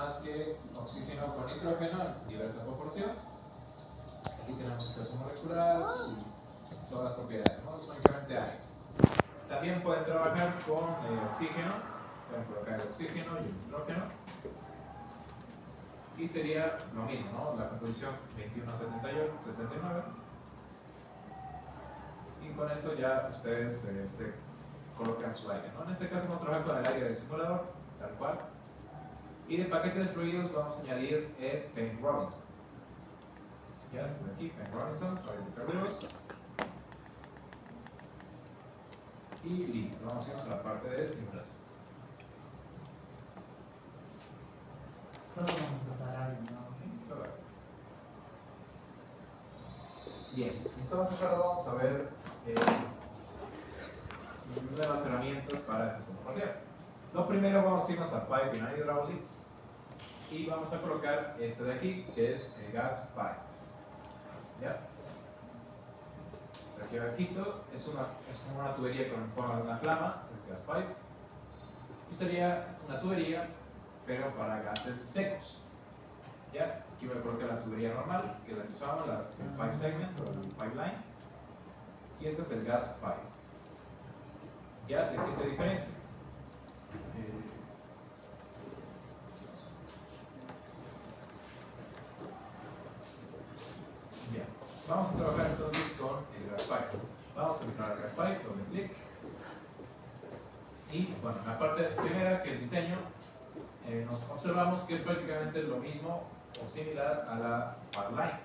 más que oxígeno con nitrógeno en diversa proporción. Aquí tenemos su peso molecular, todas las propiedades, ¿no? Es únicamente aire. También pueden trabajar con oxígeno, pueden colocar el oxígeno y el nitrógeno. Y sería lo mismo, ¿no? La composición 21-78-79. Y con eso ya ustedes se colocan su aire, ¿no? En este caso vamos a trabajar con el aire del simulador, tal cual. Y de paquete de fluidos vamos a añadir el Penn Robinson. Ya está aquí, Penn Robinson, para hidrocarburos. Y listo, vamos a irnos a la parte de simulación. Solo vamos a usar aire, ¿no? Solo aire. Bien, entonces ahora vamos a ver nuevas herramientas para esta simulación. Lo primero vamos a irnos a Piping and Hydraulics y vamos a colocar este de aquí, que es el gas pipe. ¿Ya? Aquí abajito es como una tubería con forma de una flama, es gas pipe. Y sería una tubería, pero para gases secos. ¿Ya? Aquí voy a colocar la tubería normal, que es la que usamos, el pipe segment o el pipeline. Y este es el gas pipe. ¿Ya? ¿De qué se diferencia? Bien, vamos a trabajar entonces con el gas pipe. Vamos a entrar al gas pipe, doble clic. Y bueno, la parte primera, que es diseño, nos observamos que es prácticamente lo mismo o similar a la pipeline.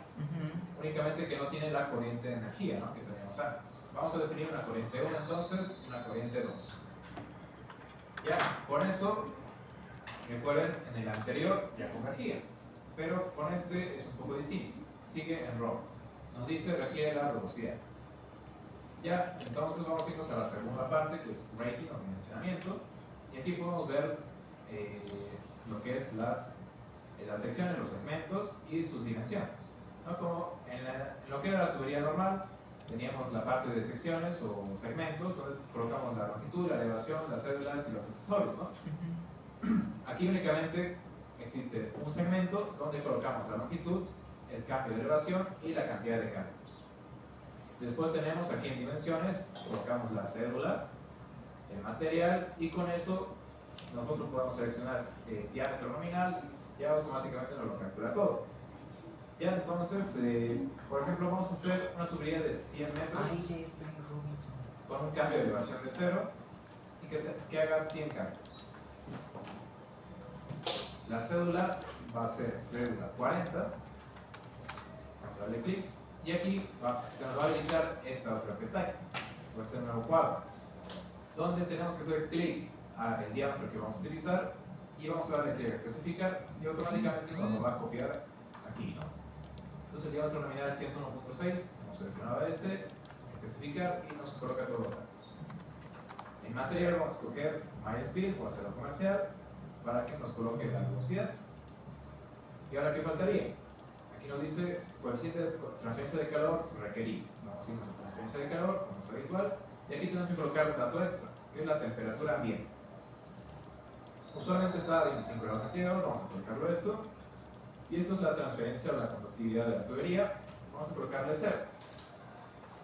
Únicamente que no tiene la corriente de energía, ¿no?, que teníamos antes. Vamos a definir una corriente 1 entonces y una corriente 2. Ya, con eso, recuerden, en el anterior ya convergía, pero con este es un poco distinto. Sigue en rojo. Nos dice requiere la velocidad. Ya, entonces vamos a irnos a la segunda parte, que es rating o dimensionamiento, y aquí podemos ver lo que es las secciones, los segmentos y sus dimensiones, ¿no? Como en lo que era la tubería normal, teníamos la parte de secciones o segmentos, donde colocamos la longitud, la elevación, las células y los accesorios, ¿no? Aquí únicamente existe un segmento donde colocamos la longitud, el cambio de elevación y la cantidad de cambios. Después tenemos aquí en dimensiones, colocamos la célula, el material, y con eso nosotros podemos seleccionar el diámetro nominal, ya automáticamente nos lo calcula todo. Ya, entonces, por ejemplo, vamos a hacer una tubería de 100 metros con un cambio de elevación de 0 y que haga 100 cambios. La cédula va a ser cédula 40. Vamos a darle clic y aquí se nos va a habilitar esta otra pestaña, o este nuevo cuadro, donde tenemos que hacer clic al diámetro que vamos a utilizar y vamos a darle clic a especificar y automáticamente nos lo va a copiar aquí, ¿no? Entonces el diámetro nominal es 101.6, hemos seleccionado este, especificar y nos coloca todos los datos. En material vamos a escoger My Steel o acero comercial para que nos coloque la velocidad. ¿Y ahora qué faltaría? Aquí nos dice coeficiente de transferencia de calor requerido. Vamos a irnos a transferencia de calor, como es habitual, y aquí tenemos que colocar un dato extra, que es la temperatura ambiente. Usualmente está a 25 grados centígrados, vamos a colocarlo eso. Y esto es la transferencia o la conductividad de la tubería, vamos a colocarle 0.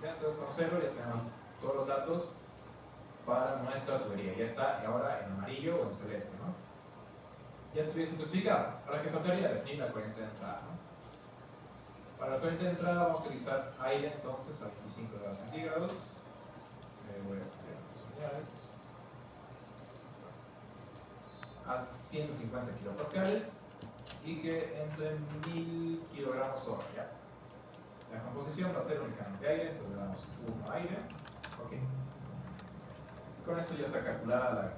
Ya, entonces con 0 ya tenemos todos los datos para nuestra tubería. Ya está ahora en amarillo o en celeste, ¿no? Ya estuviese especificado. Ahora, ¿qué faltaría? Definir la corriente de entrada, ¿no? Para la corriente de entrada vamos a utilizar aire entonces a 25 grados centígrados. Voy a copiar las unidades. A 150 kilopascales y que entre 1000 kilogramos hora, ¿ya? La composición va a ser únicamente aire, entonces le damos 1 aire. Ok. Y con eso ya está calculada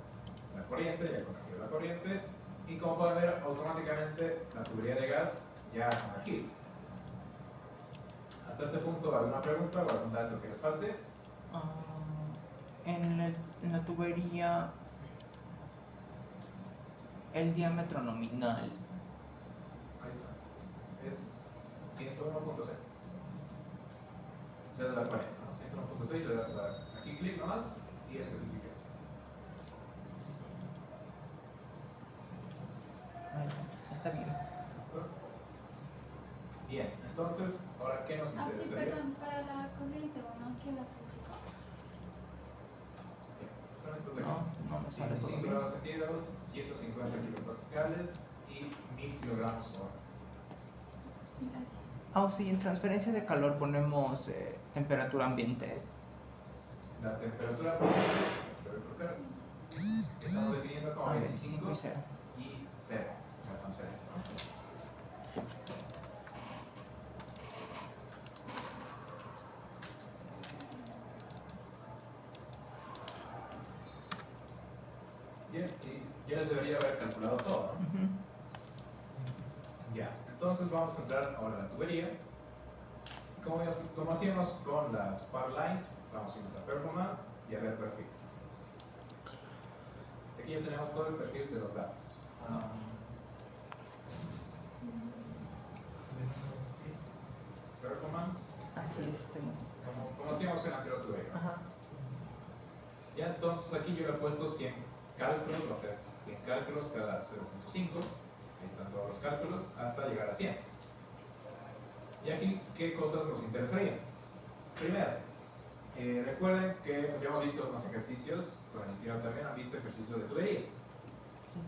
la corriente, ya convertido la corriente. Y como pueden ver, automáticamente la tubería de gas ya ha convergido. Hasta este punto, ¿alguna pregunta o algún dato que les falte? En la tubería, el diámetro nominal. Ahí está. Es 101.6. O sea, es la 40, ¿no? 101.6, le das aquí clic nomás y especifica. está bien. ¿Listo? Bien, entonces, ahora, ¿qué nos Sí, interesaría? perdón, para la corriente uno, ¿qué datos? Son estos de No, aquí. no me sale todo 25 bien. grados centígrados, 150 kilopascales y 1000 kilogramos hora. Gracias. Ah, sí, en transferencia de calor ponemos temperatura ambiente. La temperatura promedio, estamos definiendo como 25 y 0. y 0 la transferencia, ¿no? Bien, y ya les debería haber calculado todo, ¿no? Ya, entonces vamos a entrar ahora a la tubería. Como hacíamos con las power lines, vamos a irnos a performance y a ver perfil. Aquí ya tenemos todo el perfil de los datos. Performance, Así es, tengo. como hacíamos en la anterior tubería. Ajá. Ya, entonces aquí yo le he puesto 100 cálculos, va a ser 100 cálculos cada 0.5. Ahí están todos los cálculos hasta llegar a 100. Y aquí, ¿qué cosas nos interesarían? Primero, recuerden que ya hemos visto unos ejercicios, con el ingeniero también han visto ejercicios de tuberías. Sí.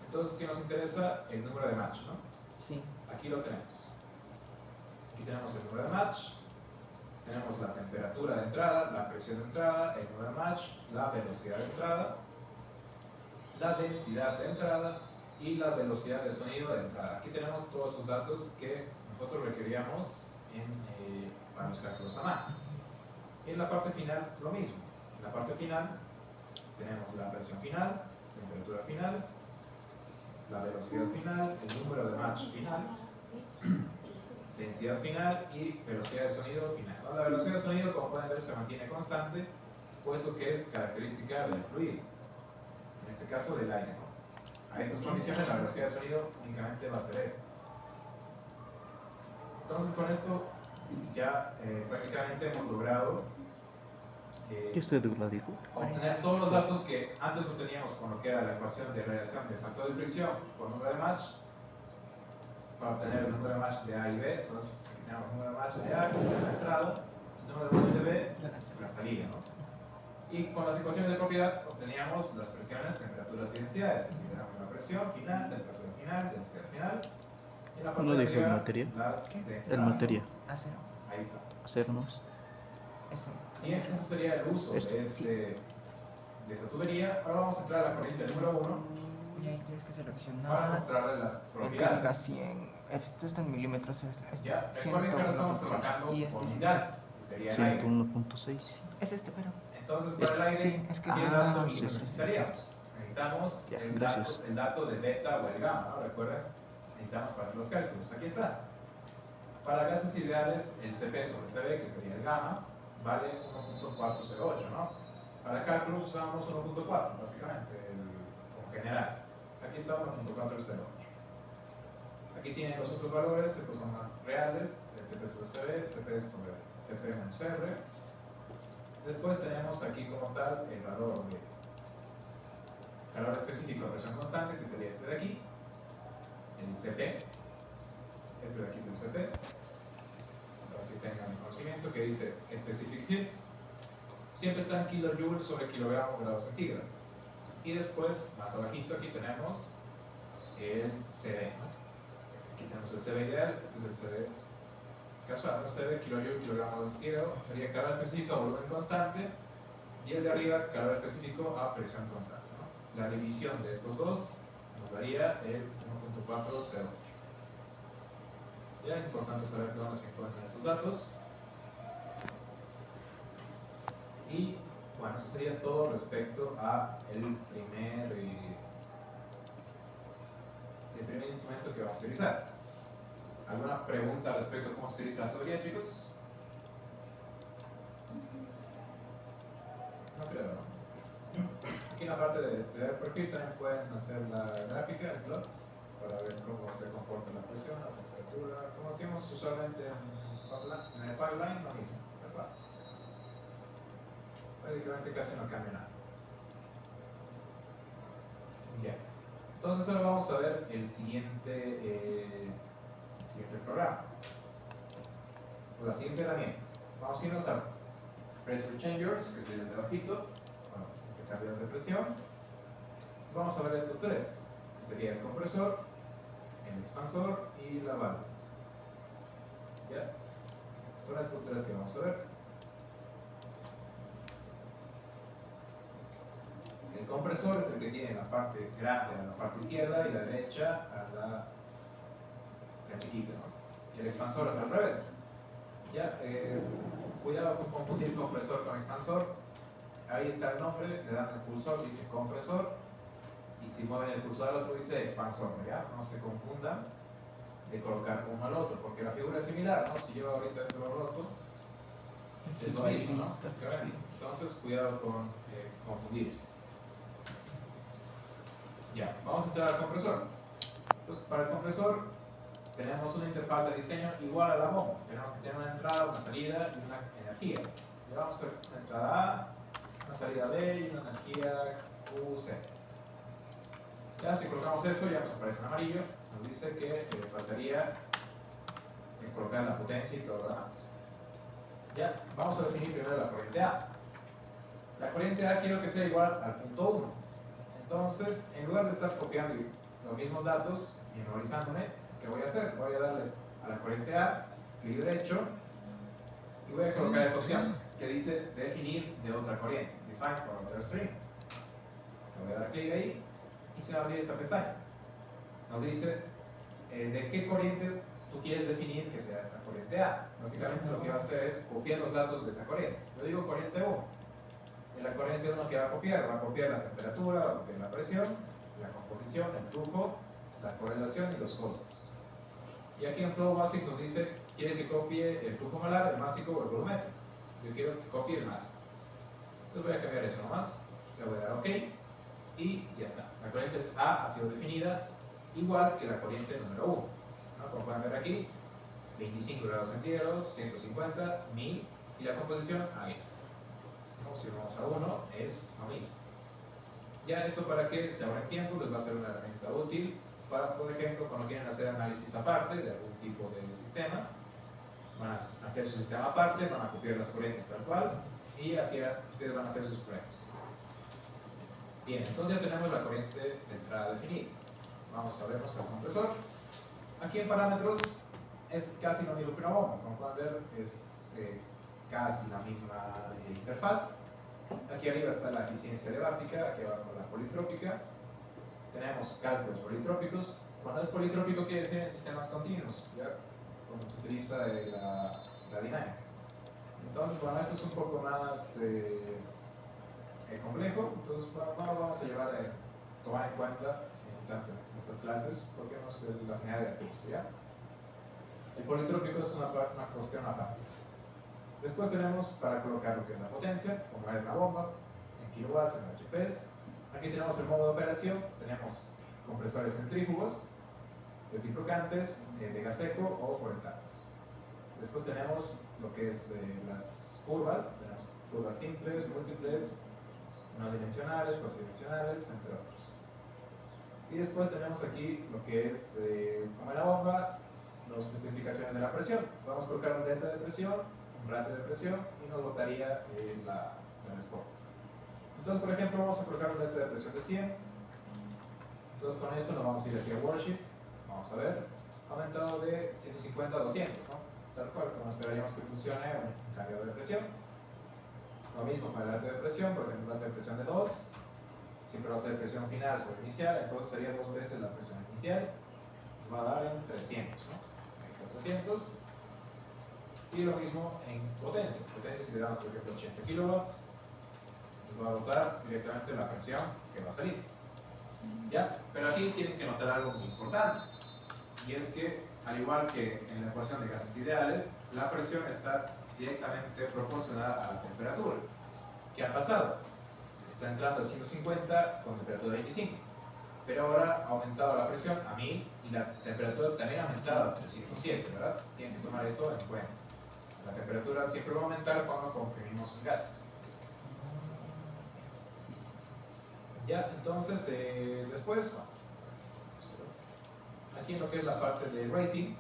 Entonces, ¿qué nos interesa? El número de match, ¿no? Sí. Aquí lo tenemos. Aquí tenemos el número de match, tenemos la temperatura de entrada, la presión de entrada, el número de match, la velocidad de entrada, la densidad de entrada y la velocidad de sonido de entrada. Aquí tenemos todos esos datos que nosotros requeríamos para los cálculos a mano. Y en la parte final, lo mismo. En la parte final tenemos la presión final, temperatura final, la velocidad final, el número de match final, densidad final y velocidad de sonido final, ¿no? La velocidad de sonido, como pueden ver, se mantiene constante, puesto que es característica del fluido, en este caso del aire, ¿no? A estas condiciones la velocidad de sonido únicamente va a ser esta. Entonces con esto ya prácticamente hemos logrado ¿Qué cédula dijo? obtener todos los datos que antes obteníamos con lo que era la ecuación de radiación de factor de fricción por número de match, para obtener el número de match de A y B. Entonces aquí tenemos el número de match de A, que es la entrada, el número de match de B, la salida, ¿no? Y con las ecuaciones de propiedad obteníamos las presiones, temperaturas y densidades. Aquí tenemos la presión final, temperatura final, densidad final. Y en la parte ¿No de dijo el arriba, materia? las de El entrada, materia. ¿no? A 0. Ahí está. Hacernos. Eso. Bien, eso sería el uso Esto, de esta tubería. Ahora vamos a entrar a la corriente número 1 Y ahí tienes que para seleccionar mostrarle las el que diga propiedades. 100. Esto está en milímetros. Ya, recuerden que ahora estamos trabajando y es con un gas, que sería el aire. 101.6. Es este, pero. Entonces, para el aire, Sí, es que ¿qué esto dato está en sí, milímetros. necesitaríamos? Necesitamos Ya, el gracias. dato de beta o el gamma, ¿no? Recuerden, necesitamos para los cálculos. Aquí está. Para gases ideales, el CP sobre CB, que sería el gamma, vale 1.408, ¿no? Para cálculos usamos 1.4, básicamente, como general. Aquí está 1.408. Aquí tienen los otros valores, estos son más reales, el CP sobre CB, el CP sobre CP menos R. Después tenemos aquí como tal el valor de calor específico de presión constante, que sería este de aquí, el CP. Este de aquí es el CP. Para que tengan el conocimiento, que dice specific heat. Siempre está en kilojoules sobre kilogramo grado centígrado. Y después, más abajito, aquí tenemos el CD, ¿no? Aquí tenemos el CD ideal, este es el CD casual, ¿no? CD, kilojoule, kilogramo grado centígrado, sería calor específico a volumen constante, y el de arriba, calor específico a presión constante, ¿no? La división de estos dos nos daría el 1.408. Ya es importante saber dónde se encuentran estos datos. Y bueno, eso sería todo respecto a el primer instrumento que vamos a utilizar. ¿Alguna pregunta respecto a cómo se utiliza la tubería, chicos? No creo, ¿no? Aquí en la parte de ver perfil también pueden hacer la gráfica, el plot, para ver cómo se comporta la presión, la temperatura, como hacíamos usualmente en el pipeline, lo mismo, ¿verdad? Prácticamente casi no cambia nada. Ya. Entonces ahora vamos a ver el siguiente programa, o la siguiente herramienta. Vamos a irnos a Pressure Changers, que es el de abajito, bueno, intercambiador de presión. Vamos a ver estos tres, que sería el compresor, el expansor y la válvula. ¿Ya? Son estos tres que vamos a ver. El compresor es el que tiene la parte grande a la parte izquierda y la derecha a la chiquita, ¿no? Y el expansor es al revés. ¿Ya? Cuidado con confundir compresor con expansor. Ahí está el nombre, le dan el cursor, dice compresor, y si mueven el cursor al otro dice expansor, ¿ya? No se confundan de colocar uno al otro, porque la figura es similar, ¿no? Si yo ahorita esto lo roto, es lo mismo, ¿no? Sí. Entonces, cuidado con confundirse. Ya, vamos a entrar al compresor. Entonces, para el compresor tenemos una interfaz de diseño igual a la bomba. Tenemos que tener una entrada, una salida y una energía. Le vamos a hacer una entrada A, una salida B y una energía QC. Ya, si colocamos eso, ya nos aparece en amarillo. Nos dice que faltaría colocar la potencia y todo lo demás. Ya, vamos a definir primero la corriente A. La corriente A quiero que sea igual al punto 1. Entonces, en lugar de estar copiando los mismos datos y memorizándome, ¿qué voy a hacer? Voy a darle a la corriente A, clic derecho, y voy a colocar esta opción que dice definir de otra corriente, define for other stream. Le voy a dar clic ahí y se va a abrir esta pestaña. Nos dice de qué corriente tú quieres definir que sea esta corriente A. Básicamente lo que va a hacer es copiar los datos de esa corriente. Yo digo corriente 1. En la corriente 1 que va a copiar la temperatura, va a copiar la presión, la composición, el flujo, la correlación y los costos. Y aquí en Flow Basic nos dice, quiere que copie el flujo molar, el másico o el volumétrico. Yo quiero que copie el másico. Entonces voy a cambiar eso nomás, le voy a dar OK y ya está. La corriente A ha sido definida igual que la corriente número 1. ¿No? Como pueden ver aquí, 25 grados centígrados, 150, 1000 y la composición ahí. Si vamos a 1 es lo mismo. Ya esto para que se ahorren tiempo les va a ser una herramienta útil para, por ejemplo, cuando quieren hacer análisis aparte de algún tipo de sistema, van a hacer su sistema aparte, van a copiar las corrientes tal cual y así ustedes van a hacer sus pruebas. Bien, entonces ya tenemos la corriente de entrada definida. Vamos a vernos al compresor. Aquí en parámetros es casi lo mismo que una bomba. Como pueden ver es casi la misma interfaz. Aquí arriba está la eficiencia elevática, aquí abajo la politrópica. Tenemos cálculos politrópicos. Cuando es politrópico quiere decir en sistemas continuos, ¿ya? Cuando se utiliza la dinámica. Entonces, bueno, esto es un poco más complejo, entonces no lo vamos a llevar a tomar en cuenta en estas clases porque no es la finalidad del curso, ¿ya? El politrópico es una cuestión aparte. Después tenemos para colocar lo que es la potencia, como es la bomba, en kilowatts, en HPs. Aquí tenemos el modo de operación, tenemos compresores centrífugos, reciprocantes, de gas seco o por etapas. Después tenemos lo que es las curvas, tenemos curvas simples, múltiples, no dimensionales, cuasidimensionales, entre otros. Y después tenemos aquí lo que es, como en la bomba, las simplificaciones de la presión. Vamos a colocar un delta de presión, un ratio de presión y nos botaría la respuesta. Entonces, por ejemplo, vamos a colocar un delta de presión de 100. Entonces, con eso nos vamos a ir aquí a Worksheet. Vamos a ver, aumentado de 150 a 200, ¿no? Tal cual, como esperaríamos que funcione un cambio de presión. Lo mismo para el ratio de presión, por ejemplo, un ratio de presión de 2, siempre va a ser presión final sobre inicial, entonces sería 2 veces la presión inicial, va a dar en 300, ¿no? Ahí está 300. Y lo mismo en potencia. Potencia, si le damos, por ejemplo, 80 kilowatts, se va a botar directamente la presión que va a salir. ¿Ya? Pero aquí tienen que notar algo muy importante, y es que, al igual que en la ecuación de gases ideales, la presión está directamente proporcional a la temperatura. ¿Qué ha pasado? Está entrando a 150 con temperatura 25, pero ahora ha aumentado la presión a 1000 y la temperatura también ha aumentado a 307, ¿verdad? Tienen que tomar eso en cuenta. La temperatura siempre va a aumentar cuando comprimimos un gas. Ya, entonces, después, aquí en lo que es la parte de rating,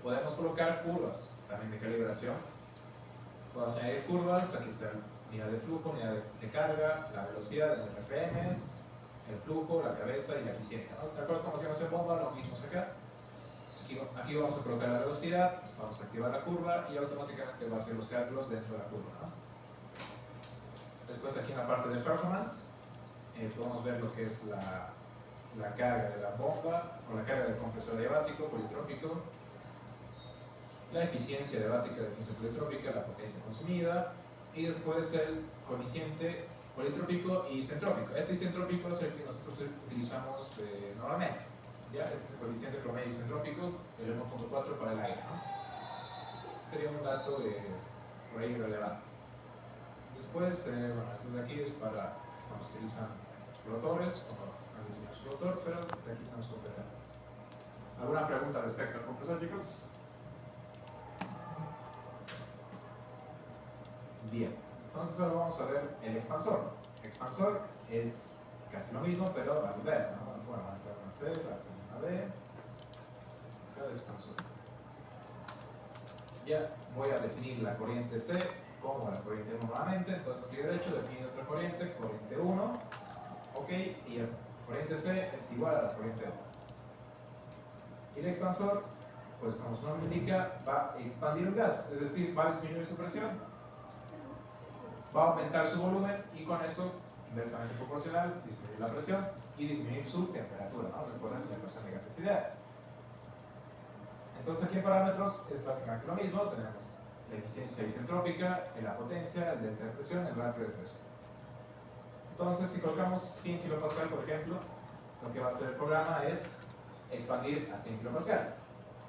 podemos colocar curvas también de calibración. Podemos añadir curvas, aquí está unidad de flujo, unidad de carga, la velocidad en RPMs, el flujo, la cabeza y la eficiencia, ¿no? Tal cual como hacemos en bomba, lo mismo es acá. Aquí vamos a colocar la velocidad, vamos a activar la curva y automáticamente va a hacer los cálculos dentro de la curva, ¿no? Después aquí en la parte de performance podemos ver lo que es la carga de la bomba o la carga del compresor diabático, politrópico, la eficiencia diabática de eficiencia politrópica, la potencia consumida y después el coeficiente politrópico y isentrópico. Este isentrópico es el que nosotros utilizamos normalmente. ¿Ya? Este es el coeficiente promedio isentrópico, el 1.4 para el aire, ¿no? Sería un dato por ahí relevante. Después, bueno, esto de aquí es para cuando se utilizan explotadores, como han diseñado su rotor, pero de aquí tenemos competentes. ¿Alguna pregunta respecto al compresor, chicos? Bien, entonces ahora vamos a ver el expansor. El expansor es casi lo mismo, pero al inverso, ¿no? Bueno, esta es una C, la otra es una D. Acá el expansor. Ya voy a definir la corriente C como la corriente 1 nuevamente, entonces clic derecho, define otra corriente 1, ok, y ya está. Corriente C es igual a la corriente 1. Y el expansor, pues como su nombre indica, va a expandir el gas, es decir, va a disminuir su presión, va a aumentar su volumen y con eso, inversamente proporcional, disminuir la presión y disminuir su temperatura, ¿no? Recuerden la ecuación de gases ideales. Entonces aquí en parámetros es básicamente lo mismo, tenemos la eficiencia isentrópica, la potencia, el delta de presión, el ratio de presión. Entonces si colocamos 100 kPa, por ejemplo, lo que va a hacer el programa es expandir a 100 kPa,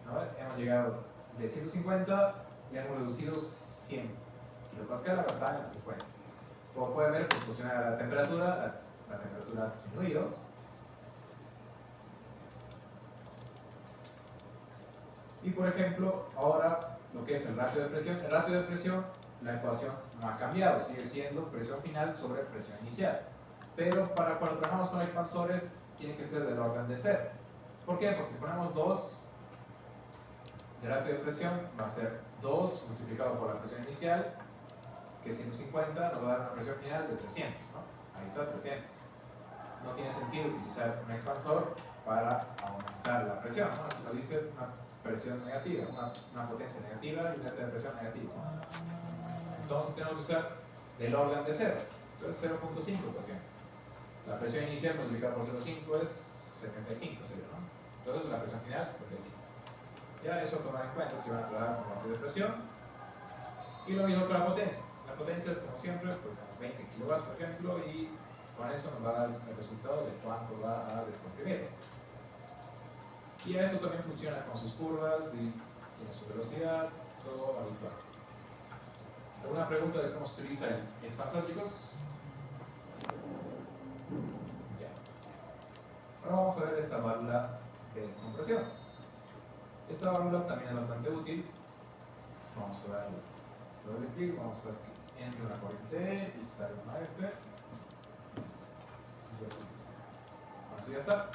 ¿no? Hemos llegado de 150 y hemos reducido 100 kPa a estar en 50. Como pueden ver, pues funciona la temperatura, la temperatura ha disminuido. Y por ejemplo, ahora lo que es el ratio de presión, la ecuación no ha cambiado, sigue siendo presión final sobre presión inicial. Pero para cuando trabajamos con expansores, tiene que ser del orden de 0. ¿Por qué? Porque si ponemos 2 de ratio de presión, va a ser 2 multiplicado por la presión inicial, que es 150, nos va a dar una presión final de 300, ¿no? Ahí está, 300. No tiene sentido utilizar un expansor para aumentar la presión, ¿no? Lo dice una presión negativa, una potencia negativa y una presión negativa, ¿no? Entonces tenemos que usar del orden de 0. Entonces 0.5, por ejemplo. La presión inicial multiplicada por 0.5 es 75, sería, ¿no? Entonces la presión final es 75. Ya eso tomar en cuenta si van a trabajar con ratio de presión. Y lo mismo con la potencia. La potencia es como siempre, pues 20 kW, por ejemplo, y con eso nos va a dar el resultado de cuánto va a descomprimir. Y eso también funciona con sus curvas y tiene su velocidad, todo habitual. ¿Alguna pregunta de cómo se utiliza el expansor, chicos? Ya. Ahora vamos a ver esta válvula de descompresión. Esta válvula también es bastante útil. Vamos a darle doble clic, vamos a ver que entra una corriente E y sale una F. Bueno, así ya está.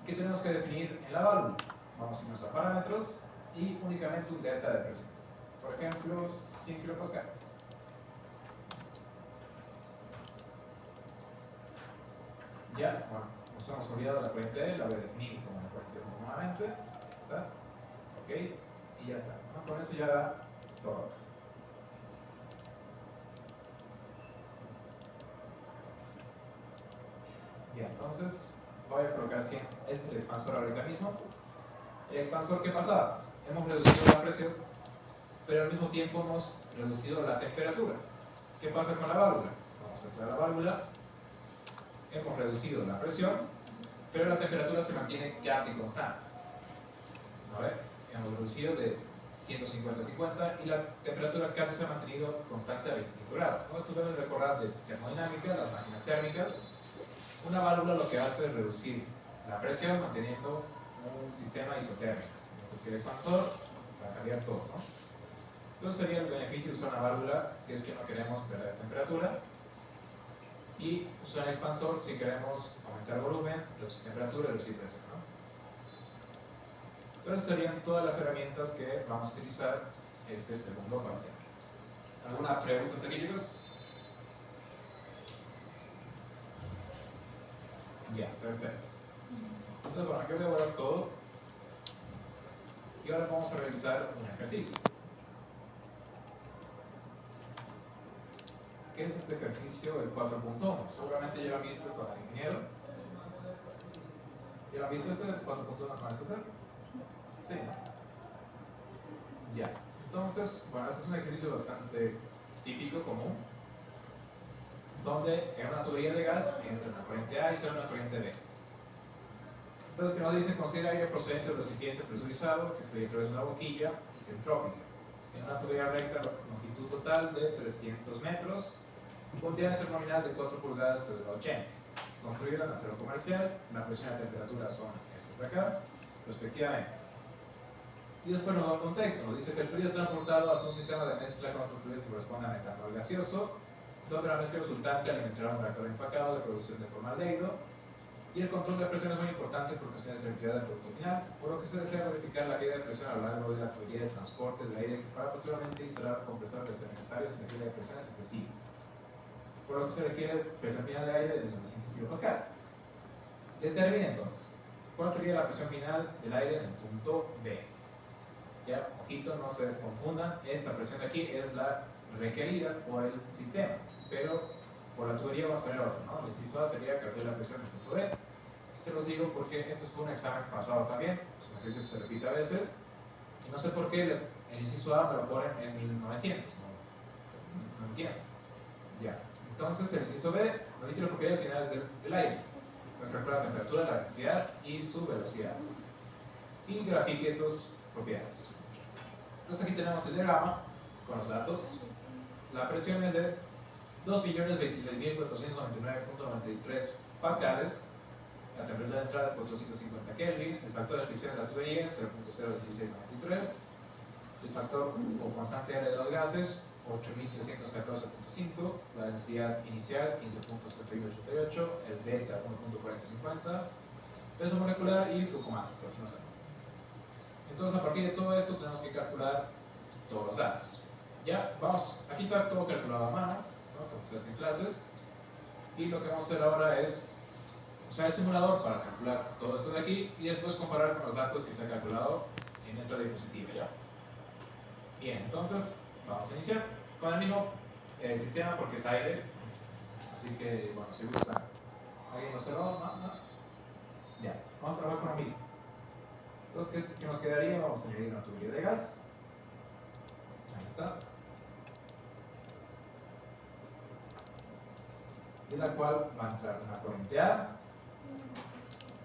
¿Qué tenemos que definir en la válvula? Vamos a irnos a parámetros y únicamente un delta de presión. Por ejemplo, 100 kPa. Ya, bueno, nos hemos olvidado la corriente E, la voy a definir como la corriente 1 nuevamente. ¿Está? Ok, y ya está, ¿no? Con eso ya da todo. Bien, entonces voy a colocar 100. Este es el expansor ahorita mismo. El expansor, ¿qué pasaba? Hemos reducido la presión, pero al mismo tiempo hemos reducido la temperatura. ¿Qué pasa con la válvula? Vamos a entrar a la válvula. Hemos reducido la presión, pero la temperatura se mantiene casi constante. A ver, hemos reducido de 150 a 50 y la temperatura casi se ha mantenido constante a 25 grados. ¿No? Esto deben recordar de termodinámica, las máquinas térmicas. Una válvula lo que hace es reducir la presión manteniendo un sistema isotérmico. Entonces que el expansor va a cambiar todo, ¿no? Entonces sería el beneficio de usar una válvula si es que no queremos perder temperatura y usar el expansor si queremos aumentar volumen, reducir temperatura y reducir presión, ¿no? Entonces serían todas las herramientas que vamos a utilizar este segundo parcial. ¿Alguna pregunta hasta aquí, chicos? Ya, perfecto. Entonces, bueno, aquí voy a borrar todo. Y ahora vamos a realizar un ejercicio. ¿Qué es este ejercicio? El 4.1. Seguramente ya lo han visto con el ingeniero. ¿Ya lo han visto este 4.1 con este ser? Sí, ¿no? Ya. Entonces, bueno, este es un ejercicio bastante típico, común, donde en una tubería de gas entra una corriente A y sale una corriente B. Entonces, que nos dice, considera aire procedente del recipiente presurizado que fluye a través de una boquilla isentrópica en una tubería recta de longitud total de 300 metros con un diámetro nominal de 4 pulgadas sobre 80, construida en acero comercial. La presión y la temperatura son estas de acá, respectivamente. Y después nos da un contexto, nos dice que el fluido está transportado hasta un sistema de mezcla con otro fluido que corresponde a metanol gaseoso, donde la mezcla resultante alimentará un reactor empacado de producción de formaldehído. Y el control de presión es muy importante porque se hace retirada del producto final, por lo que se desea verificar la caída de presión a lo largo de la tubería de transporte del aire para posteriormente instalar compresores necesarios en la de presiones excesivas, por lo que se requiere presión final de aire de 1900 kPa. Determine entonces cuál sería la presión final del aire en el punto B. Ya, ojito, no se confundan, esta presión de aquí es la requerida por el sistema, pero por la tubería vamos a tener otra, ¿no? El inciso A sería calcular la presión en el punto B. Se los digo porque esto fue un examen pasado también, es un ejercicio que se repite a veces, y no sé por qué el inciso A me lo ponen es 1900, no entiendo. Ya, entonces el inciso B nos dice las propiedades finales del aire, calcula la temperatura, la densidad y su velocidad, y grafique estas propiedades. Entonces aquí tenemos el diagrama con los datos. La presión es de 2.026.499.93 pascales. La temperatura de entrada es 450 Kelvin. El factor de fricción de la tubería es 0.01693. El factor o constante R de los gases 8.314.5. La densidad inicial 15.7188. El delta 1.4050. Peso molecular y flujo máximo. Entonces, a partir de todo esto, tenemos que calcular todos los datos. Ya, vamos, aquí está todo calculado a mano, ¿no? Como se hace en clases. Y lo que vamos a hacer ahora es usar el simulador para calcular todo esto de aquí y después comparar con los datos que se ha calculado en esta diapositiva. ¿Ya? Bien, entonces, vamos a iniciar con el mismo sistema porque es aire. Así que, bueno, si gusta, ¿alguien lo observó? ¿No? Ya, vamos a trabajar con lo mismo. Entonces, ¿qué nos quedaría? Vamos a añadir una tubería de gas. Ahí está. De la cual va a entrar una corriente A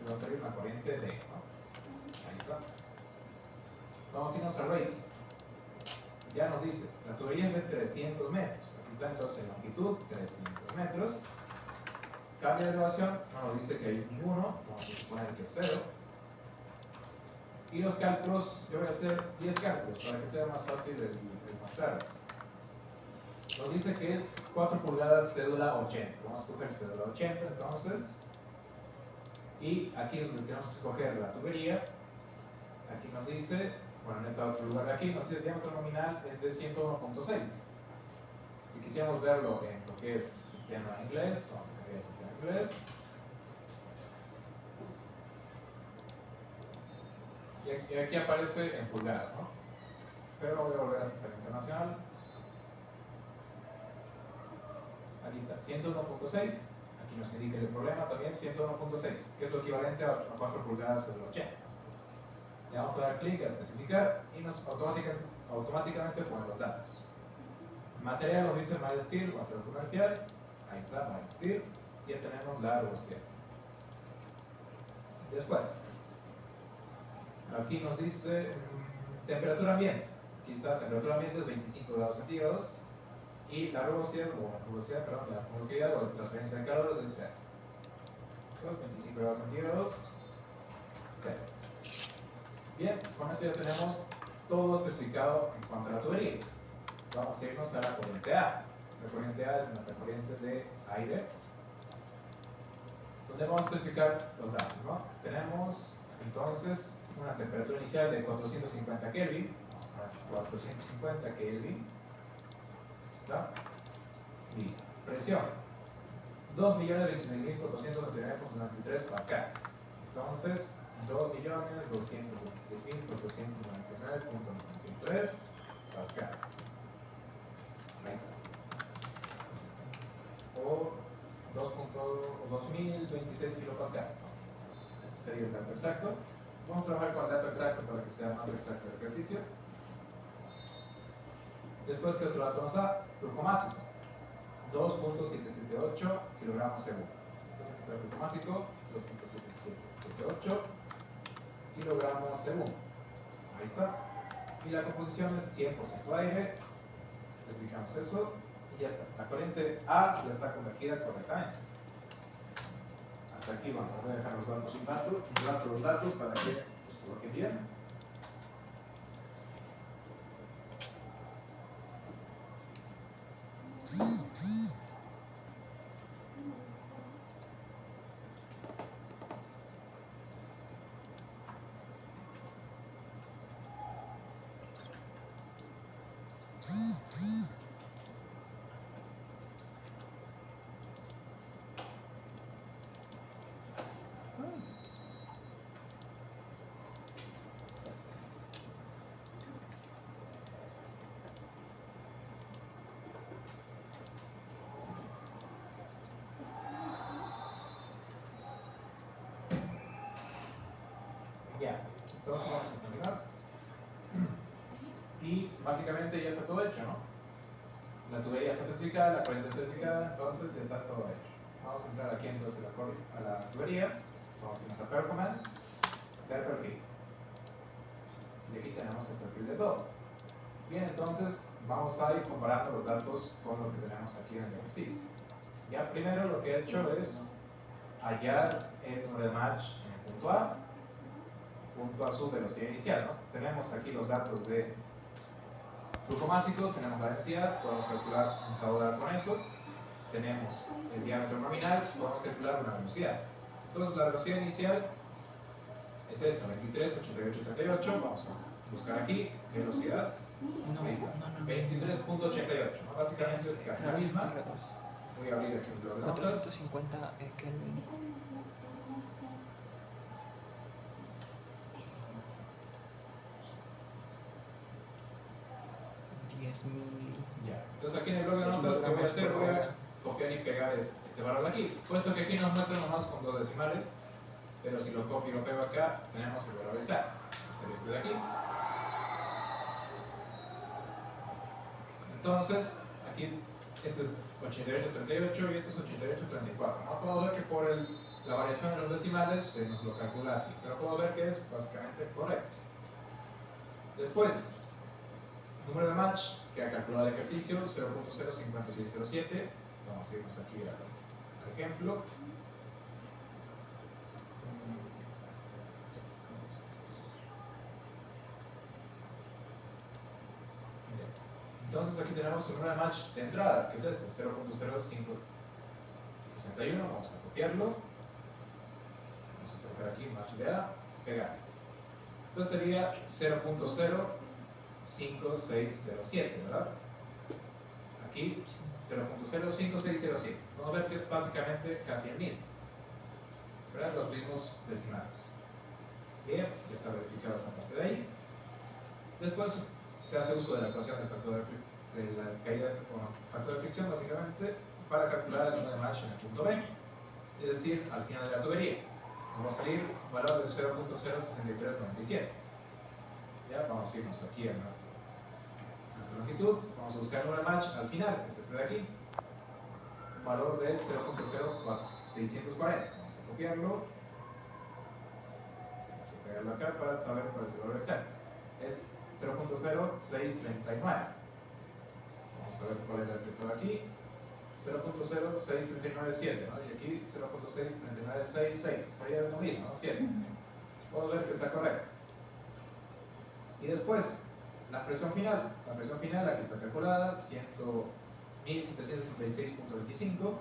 y va a salir una corriente B, ¿no? Ahí está. Vamos a irnos al rating. Ya nos dice, la tubería es de 300 metros. Aquí está entonces longitud, 300 metros. Cambio de elevación, no nos dice que hay ninguno, vamos a suponer que es 0. Y los cálculos, yo voy a hacer 10 cálculos para que sea más fácil de mostrarlos. Nos dice que es 4 pulgadas cédula 80. Vamos a escoger cédula 80 entonces. Y aquí es donde tenemos que escoger la tubería. Aquí nos dice, bueno, en este otro lugar de aquí, nos dice el diámetro nominal es de 101.6. Si quisiéramos verlo en lo que es sistema inglés, vamos a cambiar el sistema inglés. Y aquí aparece en pulgadas, ¿no? Pero voy a volver al sistema internacional. Aquí está, 101.6. Aquí nos indica el problema también, 101.6, que es lo equivalente a 4 pulgadas sobre 80. Le vamos a dar clic a especificar y nos automáticamente pone los datos. Material nos dice mild steel o acero comercial. Ahí está, mild steel. Y ya tenemos la velocidad. Después, aquí nos dice temperatura ambiente. Aquí está, temperatura ambiente es 25 grados centígrados. Y la velocidad, la movilidad o la transferencia de calor es de 0. Son 25 grados centígrados, 0. Bien, con eso ya tenemos todo especificado en cuanto a la tubería. Vamos a irnos a la corriente A. La corriente A es nuestra corriente de aire, donde vamos a especificar los datos, ¿no? Tenemos entonces una temperatura inicial de 450 Kelvin, 450 Kelvin, ¿está? Listo. Presión, 2.026.499.93 pascales. Entonces, 2.226.499.93 pascales. Ahí está. O 2.2026 kilopascales. Ese sería el dato exacto. Vamos a trabajar con el dato exacto para que sea más exacto el ejercicio. Después, ¿qué otro dato nos da? Flujo másico, 2.778 kilogramos segundo. Entonces, aquí está el flujo másico, 2.778 kilogramos segundo. Ahí está. Y la composición es 100% aire. Les fijamos eso y ya está. La corriente A ya está convertida correctamente. Hasta aquí vamos. Voy a dejar los datos sin datos, los datos para que los coloquen bien. Ya, entonces vamos a continuar. Y básicamente ya está todo hecho, ¿no? La tubería está especificada, la corriente está especificada, entonces ya está todo hecho. Vamos a entrar aquí entonces a la tubería, vamos a irnos a Performance, ver perfil. Y aquí tenemos el perfil de todo. Bien, entonces vamos a ir comparando los datos con lo que tenemos aquí en el ejercicio. Ya primero lo que he hecho es hallar el número de match en el punto A, junto a su velocidad inicial, ¿no? Tenemos aquí los datos de flujo másico, tenemos la densidad, podemos calcular un caudal con eso, tenemos el diámetro nominal, podemos calcular una velocidad. Entonces la velocidad inicial es esta, 23.8838, vamos a buscar aquí, velocidad, ahí está, 23.88, ¿no? Básicamente es casi la misma. Voy a abrir aquí un blog de notas. 450 Kelvin. Ya. Entonces aquí en el blog de notas, ¿qué voy a hacer? Voy a copiar y pegar este valor de aquí. Puesto que aquí nos muestra nomás con 2 decimales, pero si lo copio y lo pego acá, tenemos el valor exacto. Sería este de aquí. Entonces, aquí este es 88.38 y este es 88.34. ¿No? Puedo ver que por la variación de los decimales se nos lo calcula así, pero puedo ver que es básicamente correcto. Después, número de match que ha calculado el ejercicio, 0.05607. Vamos a irnos aquí al ejemplo. Entonces aquí tenemos el número de match de entrada, que es este, 0.0561. Vamos a copiarlo. Vamos a colocar aquí match de A, pegar. Entonces sería 0.05607, ¿verdad? Aquí 0.05607. Vamos a ver que es prácticamente casi el mismo, ¿verdad? Los mismos decimales. Bien, ya está verificada esa parte de ahí. Después se hace uso de la ecuación del factor de la caída o factor de fricción, básicamente, para calcular el número de match en el punto B, es decir, al final de la tubería. Nos va a salir un valor de 0.06397. Ya, vamos a irnos aquí a nuestra longitud, vamos a buscar el número de match al final, es este de aquí, un valor del 0.0640. Vamos a copiarlo, vamos a pegarlo acá para saber cuál es el valor exacto. Es 0.0639. Vamos a ver cuál es el que estaba aquí. 0.06397, ¿no? Y aquí 0.63966. Sería lo mismo, ¿no? 7. Puedo ver que está correcto. Y después, la presión final. La presión final aquí está calculada, 1736.25.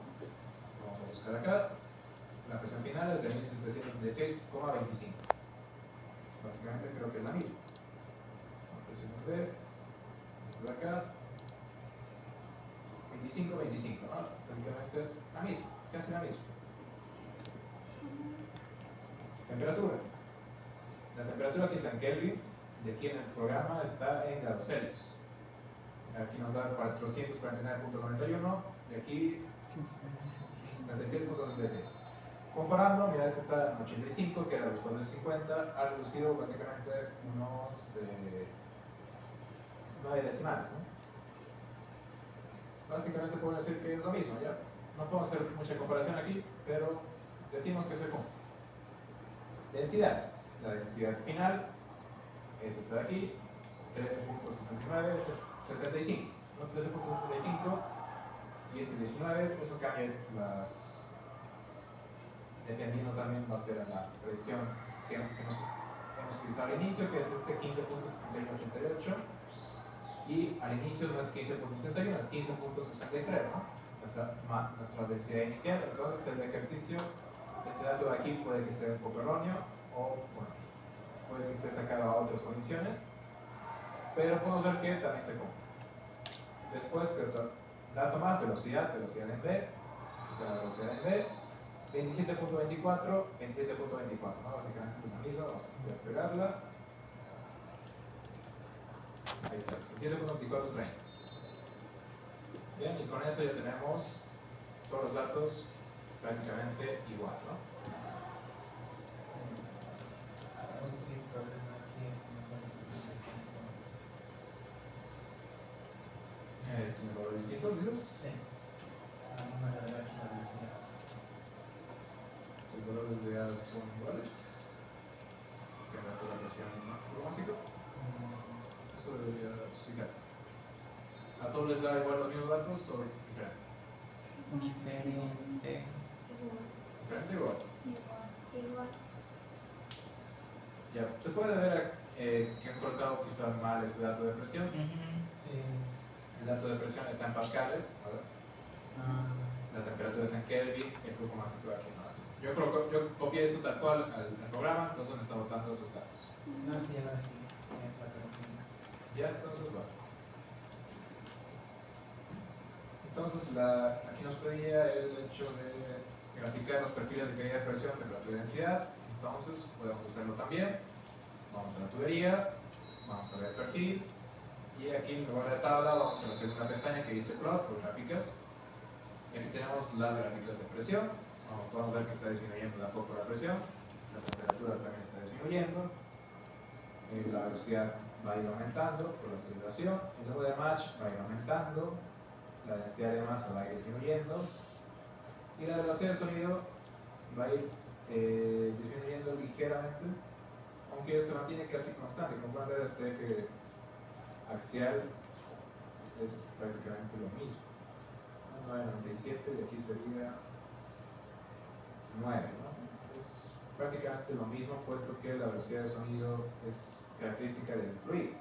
Vamos a buscar acá. La presión final es de 1736,25. básicamente creo que es la misma. Presión B, de acá, 25, 25, ¿no? Prácticamente la misma, casi la misma. Temperatura. La temperatura aquí está en Kelvin, y aquí en el programa está en grados Celsius. Aquí nos da 449.91 y aquí 77.36. Comparando, mira, este está en 85, que era los 450, ha reducido básicamente unos 9 decimales, ¿no? Básicamente puedo decir que es lo mismo, ya. No puedo hacer mucha comparación aquí, pero decimos que se cumple. Densidad. La densidad final es esta de aquí, 13.69, 75. ¿No? 13.75 y este 19, eso cambia las. Dependiendo también va a ser la presión que hemos utilizado al inicio, que es este 15.6188. Y al inicio no es 15.61, es 15.63, ¿no? Nuestra densidad inicial. Entonces el ejercicio, este dato de aquí puede que sea un poco erróneo o bueno, puede que esté sacado a otras condiciones, pero podemos ver que también se cumple. Después, otro dato más, velocidad en B, esta es la velocidad en B, 27.24, 27.24, ¿no? Básicamente es la misma, vamos a pegarla. Ahí está, 7.2430. Bien, y con eso ya tenemos todos los datos prácticamente igual, ¿no? Sí, problema aquí ¿Tiene valores distintos, dices? sí. La misma la de H, la velocidad. Los valores de A son iguales. Temperatura, presión y lo básico. Eso debería fijarse. ¿A todos les da igual los mismos datos o diferente? Diferente. Igual. ¿Diferente o igual? Igual. Ya, se puede ver que han colocado quizá mal este dato de presión. Sí. El dato de presión está en pascales, ¿vale? La temperatura está en Kelvin, el flujo másico aquí no. Yo copié esto tal cual al programa, entonces me está botando esos datos. No, sí, ahora sí. Es la perfecta. Ya, entonces bueno. Entonces aquí nos pedía el hecho de graficar los perfiles de caída de presión, temperatura y densidad. Entonces podemos hacerlo también. Vamos a la tubería, vamos a ver el perfil y aquí en lugar de tabla vamos a la segunda pestaña que dice plot o gráficas. Y aquí tenemos las gráficas de presión. Podemos ver que está disminuyendo de a poco la presión, la temperatura también está disminuyendo, la velocidad va a ir aumentando por la aceleración, el número de match va a ir aumentando, la densidad de masa va a ir disminuyendo y la velocidad del sonido va a ir disminuyendo ligeramente, aunque se mantiene casi constante. Como pueden ver, este eje axial es prácticamente lo mismo. 9.97 y aquí sería 9, ¿no? Es prácticamente lo mismo, puesto que la velocidad de sonido es característica del fluido.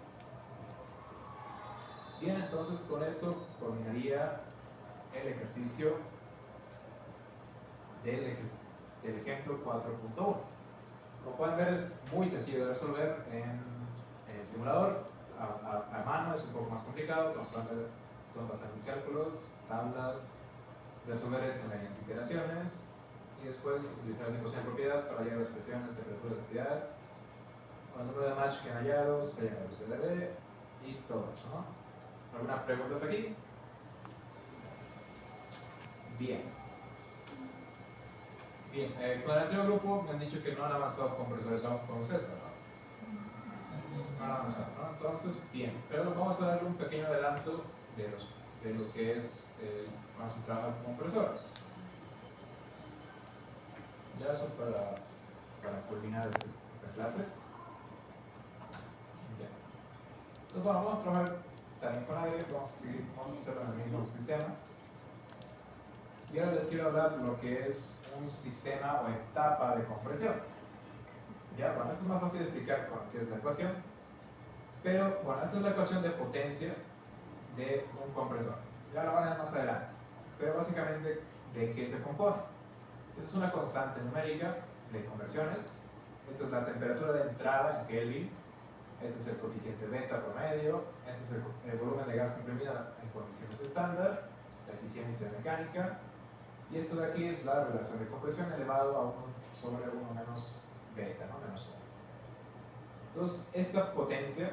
Bien, entonces con eso culminaría el ejercicio del ejemplo 4.1. Como pueden ver, es muy sencillo de resolver en el simulador. A mano es un poco más complicado, como pueden ver, son bastantes cálculos, tablas, resolver esto mediante iteraciones y después utilizar la ecuación de propiedad para hallar las expresiones de temperatura y densidad, con el número de match que han hallado, se llama la velocidad de B y todo eso, ¿no? ¿Alguna pregunta hasta aquí? Bien. Bien, con el anterior grupo me han dicho que no han avanzado con compresores con César, ¿no? No han avanzado, ¿no? Entonces, bien, pero vamos a darle un pequeño adelanto de lo que es cuando se trabaja con compresores. Ya eso para culminar esta clase. Bien. Entonces, bueno, vamos a trabajar también con aire, vamos a hacerlo en el mismo sistema. Y ahora les quiero hablar de lo que es un sistema o etapa de compresión. Ya, bueno, esto es más fácil de explicar con lo que es la ecuación, pero bueno, esta es la ecuación de potencia de un compresor. Ya la van a ver más adelante, pero básicamente, ¿de qué se compone? Esta es una constante numérica de conversiones, Esta es la temperatura de entrada en Kelvin. Este es el coeficiente beta promedio. Este es el volumen de gas comprimido en condiciones estándar, la eficiencia mecánica. Y esto de aquí es la relación de compresión elevado a 1 sobre 1 menos beta, ¿no? Menos 1. Entonces, esta potencia,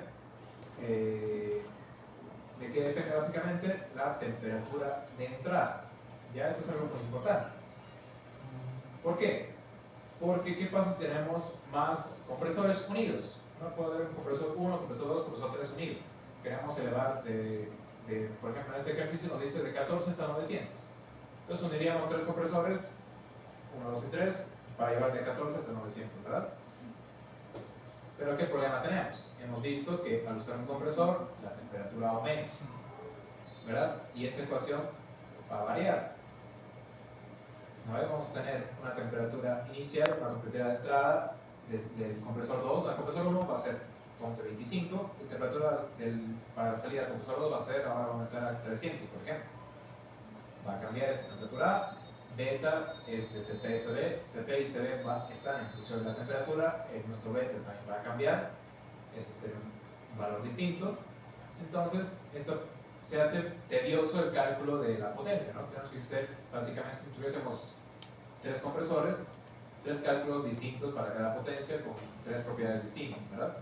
¿de qué depende básicamente? La temperatura de entrada. Ya esto es algo muy importante. ¿Por qué? Porque, ¿qué pasa si tenemos más compresores unidos? No puede haber un compresor 1, compresor 2, compresor 3 unido. Queremos elevar por ejemplo, en este ejercicio nos dice de 14 hasta 900. Entonces uniríamos 3 compresores, 1, 2 y 3, para llevar de 14 hasta 900, ¿verdad? Pero ¿qué problema tenemos? Hemos visto que al usar un compresor, la temperatura aumenta, ¿verdad? Y esta ecuación va a variar. ¿No? Vamos a tener una temperatura inicial, una temperatura de entrada del compresor 2, el compresor 1 va a ser 25, y la temperatura para la salida del compresor 2 va a ser, ahora va a aumentar a 300, por ejemplo. Va a cambiar esta temperatura, beta es de Cp y Cv, Cp y Cv están en función de la temperatura, nuestro beta también va a cambiar, este será un valor distinto. Entonces, esto se hace tedioso el cálculo de la potencia, ¿no? Tenemos que hacer prácticamente, si tuviésemos 3 compresores, 3 cálculos distintos para cada potencia con 3 propiedades distintas, ¿verdad?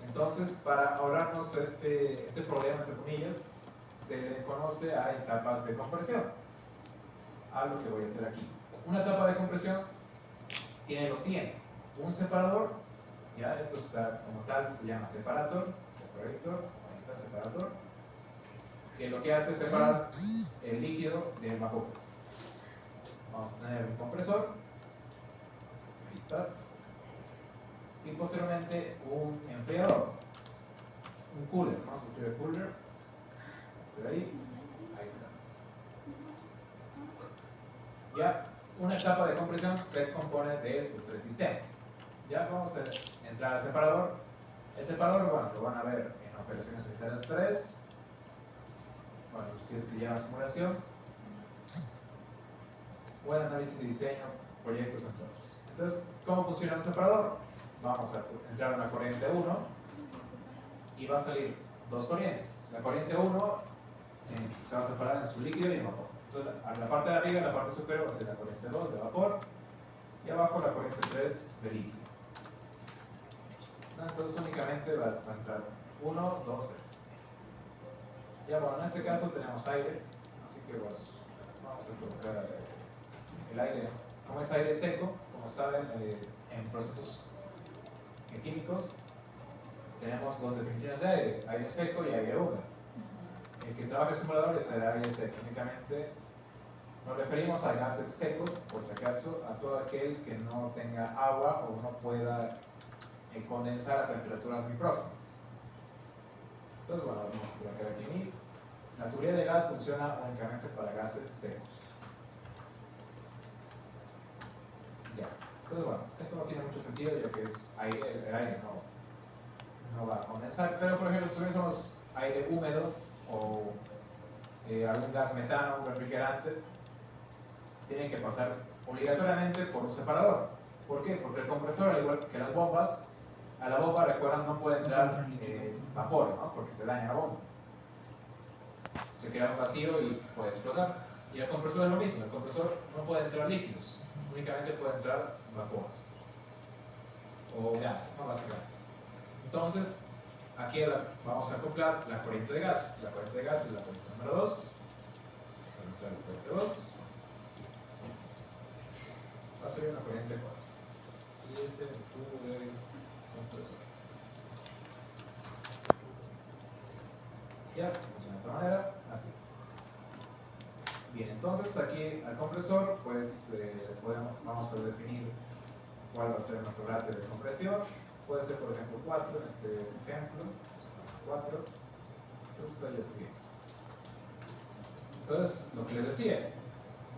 Entonces, para ahorrarnos este problema, entre comillas, se le conoce a etapas de compresión. A lo que voy a hacer aquí. Una etapa de compresión tiene lo siguiente: un separador, ya esto está como tal, se llama separator, ahí está separator, que lo que hace es separar el líquido del vapor. Vamos a tener un compresor, ahí está, y posteriormente un enfriador, un cooler, vamos a escribir cooler, este de ahí está. Ya, una etapa de compresión se compone de estos 3 sistemas. Ya vamos a entrar al separador. El separador, bueno, lo van a ver en operaciones unitarias 3. Bueno, si es que lleva simulación. O en análisis de diseño, proyectos, entre otros. Entonces, ¿cómo funciona un separador? Vamos a entrar a una corriente 1 y va a salir 2 corrientes. La corriente 1 se va a separar en su líquido y en vapor. Entonces, a la parte de arriba, en la parte superior, va a ser la corriente 2 de vapor y abajo la corriente 3 de líquido. Entonces, únicamente va a entrar 1, 2, 3. Ya, bueno, en este caso tenemos aire, así que bueno, vamos a colocar el aire. Como es aire seco, como saben, en procesos químicos tenemos 2 definiciones de aire: aire seco y aire húmedo. El que trabaja el simulador es el aire seco. Únicamente nos referimos a gases secos, por si acaso, a todo aquel que no tenga agua o no pueda condensar a temperaturas muy próximas. Entonces, bueno, vamos a colocar aquí 1000. La tubería de gas funciona únicamente para gases secos. Ya. Entonces, bueno, esto no tiene mucho sentido ya que es aire, el aire no va a condensar, pero por ejemplo, si tuviésemos aire húmedo o algún gas metano, un refrigerante, tienen que pasar obligatoriamente por un separador. ¿Por qué? Porque el compresor, al igual que las bombas, a la bomba, recuerdan, no puede entrar vapor, ¿no? Porque se daña la bomba. Se crea un vacío y puede explotar. Y el compresor es lo mismo, el compresor no puede entrar líquidos, únicamente puede entrar vapores o gases, ¿no? Básicamente. Entonces, aquí vamos a acoplar la corriente de gas. La corriente de gas es la corriente número 2. La corriente 2 va a ser una corriente 4. Y este es el tubo de compresor. Ya, funciona de esta manera, así. Bien, entonces aquí al compresor, pues vamos a definir cuál va a ser nuestro ratio de compresión. Puede ser, por ejemplo, 4 en este ejemplo. 4. Entonces ahí así es. Entonces, lo que les decía,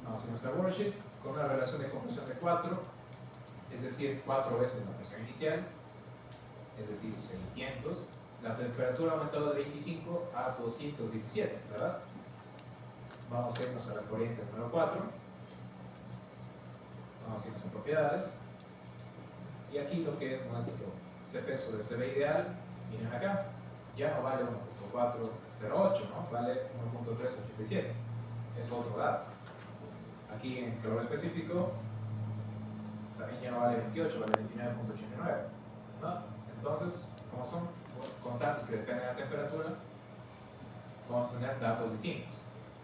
vamos a nuestra worksheet con una relación de compresión de 4, es decir, 4 veces la presión inicial, es decir, 600. La temperatura ha aumentado de 25 a 217, ¿verdad? Vamos a irnos a la corriente número 4. Vamos a irnos a propiedades. Y aquí lo que es nuestro CP sobre CB ideal, miren acá, ya no vale 1.408, ¿no? Vale 1.387. Es otro dato. Aquí en calor específico también ya no vale 28, vale 29.89, ¿no? Entonces, como son constantes que dependen de la temperatura, vamos a tener datos distintos.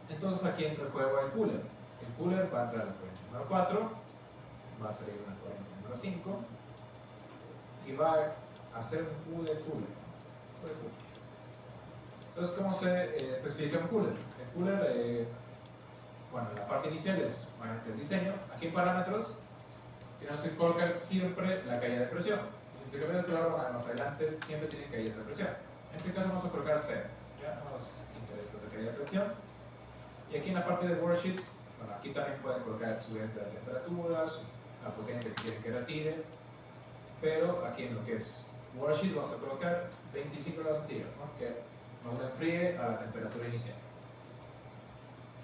Entonces aquí entra el juego del cooler. El cooler va a entrar a la corriente número 4, va a salir una corriente número 5 y va a hacer un Q de cooler. Entonces, ¿cómo se especifica un cooler? El cooler, bueno, la parte inicial es obviamente el diseño. Aquí en parámetros tenemos que colocar siempre la caída de presión. Si te cambia de color más adelante, siempre tiene caídas de presión. En este caso vamos a colocar 0. Ya no nos interesa esa caída de presión. Y aquí en la parte de worksheet, bueno, aquí también pueden colocar su de la temperatura, la potencia que quieren que retire. Pero aquí en lo que es worksheet vamos a colocar 25 grados centígrados, ¿no? Que nos lo enfríe a la temperatura inicial.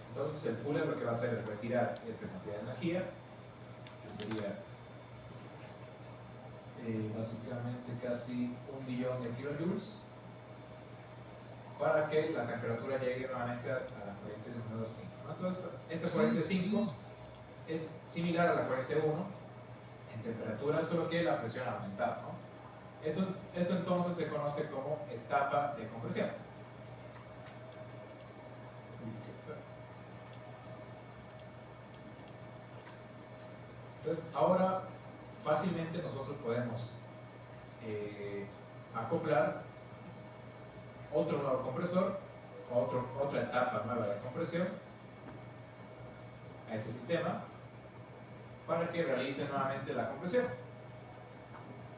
Entonces el cooler lo que va a hacer es retirar esta cantidad de energía, que sería básicamente casi 1 billón de kilojoules, para que la temperatura llegue nuevamente a la corriente número 5, ¿no? Entonces esta corriente 5 es similar a la corriente 1 en temperatura, solo que la presión ha aumentado, ¿no? Esto entonces se conoce como etapa de compresión. Entonces, ahora fácilmente nosotros podemos acoplar otro nuevo compresor, otra etapa nueva de compresión a este sistema para que realice nuevamente la compresión.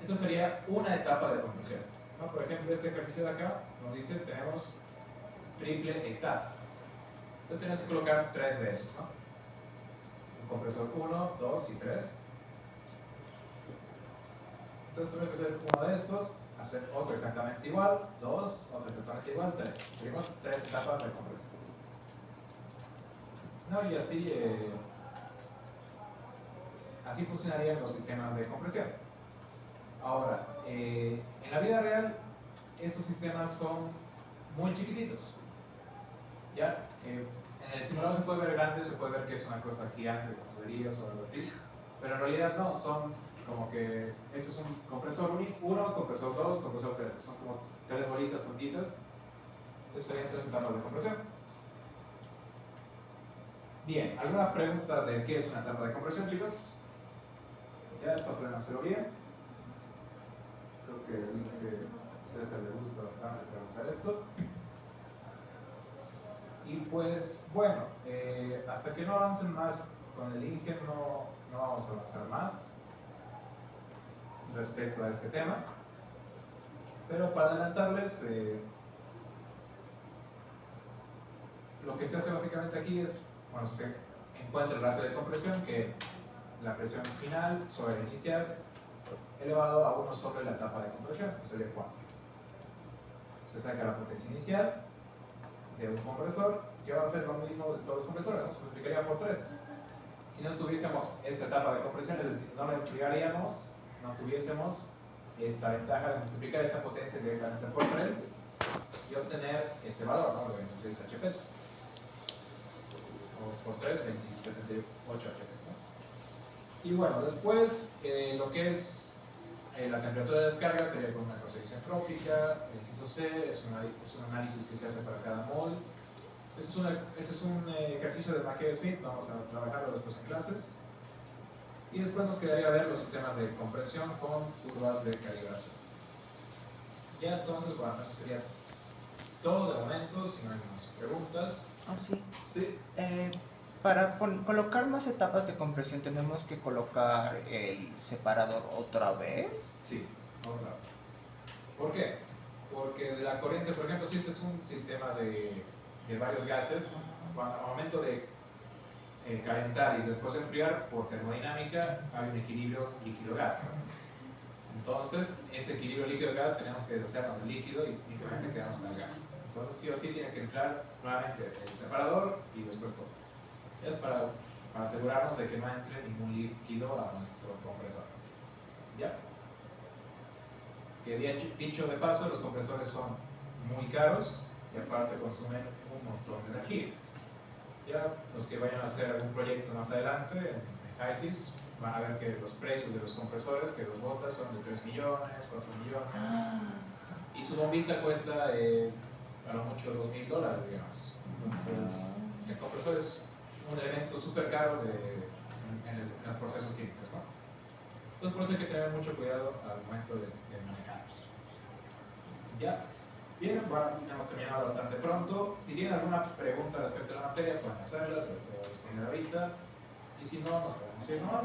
Esto sería una etapa de compresión, ¿no? Por ejemplo, este ejercicio de acá nos dice que tenemos triple etapa. Entonces tenemos que colocar 3 de esos, ¿no? Un compresor 1, 2 y 3. Entonces tenemos que hacer uno de estos, hacer otro exactamente igual, 2, otro exactamente igual, 3. Tenemos 3 etapas de compresión. ¿No? Y así funcionarían los sistemas de compresión. Ahora, en la vida real, estos sistemas son muy chiquititos. ¿Ya? En el simulador se puede ver grande, se puede ver que es una cosa gigante, como tuberías o algo así, pero en realidad no, son como que esto es un compresor 1, compresor 2, compresor 3, son como 3 bolitas juntitas. Eso serían 3 etapas de compresión. Bien, ¿alguna pregunta de qué es una etapa de compresión, chicos? Ya, esto pueden hacerlo bien. Creo que a César le gusta bastante preguntar esto. Y pues, bueno, hasta que no avancen más con el INGE no vamos a avanzar más respecto a este tema. Pero para adelantarles, lo que se hace básicamente aquí es, bueno, se encuentra el ratio de compresión, que es la presión final sobre la inicial, elevado a 1 sobre la etapa de compresión, esto sería 4. Se saca la potencia inicial de un compresor, que va a ser lo mismo de todos los compresores, se multiplicaría por 3. Si no tuviésemos esta etapa de compresión, es decir, si no la enfriaríamos, no tuviésemos esta ventaja de multiplicar esta potencia directamente por 3 y obtener este valor, ¿no? De 26 HPs. O por 3, 78 HPs, ¿no? Y bueno, después lo que es la temperatura de descarga sería con una concepción entrópica. El inciso C es un análisis que se hace para cada mol. Este es un ejercicio de McKay-Smith, vamos a trabajarlo después en clases. Y después nos quedaría ver los sistemas de compresión con curvas de calibración. Ya entonces, bueno, eso sería todo de momento, si no hay más preguntas. Ah, sí. Sí. Para colocar más etapas de compresión tenemos que colocar el separador otra vez. Sí, otra vez. ¿Por qué? Porque de la corriente, por ejemplo, si este es un sistema de varios gases, cuando al momento de calentar y después enfriar, por termodinámica hay un equilibrio líquido-gas, ¿no? Entonces, ese equilibrio líquido-gas tenemos que deshacernos del líquido y únicamente quedamos con el gas. Entonces, sí o sí tiene que entrar nuevamente el separador y después todo. Es para asegurarnos de que no entre ningún líquido a nuestro compresor. ¿Ya? que dicho de paso, los compresores son muy caros y aparte consumen un montón de energía. Ya los que vayan a hacer algún proyecto más adelante en HYSYS van a ver que los precios de los compresores, que los botas son de 3 millones, 4 millones, y su bombita cuesta a lo mucho $2,000, digamos. Entonces, el compresor es un elemento súper caro en los procesos químicos, ¿no? Entonces, por eso hay que tener mucho cuidado al momento de manejarlos. Ya. Bien, bueno, hemos terminado bastante pronto. Si tienen alguna pregunta respecto a la materia, pueden hacerlas, lo puedo responder ahorita. Y si no, nos podemos ir nomás.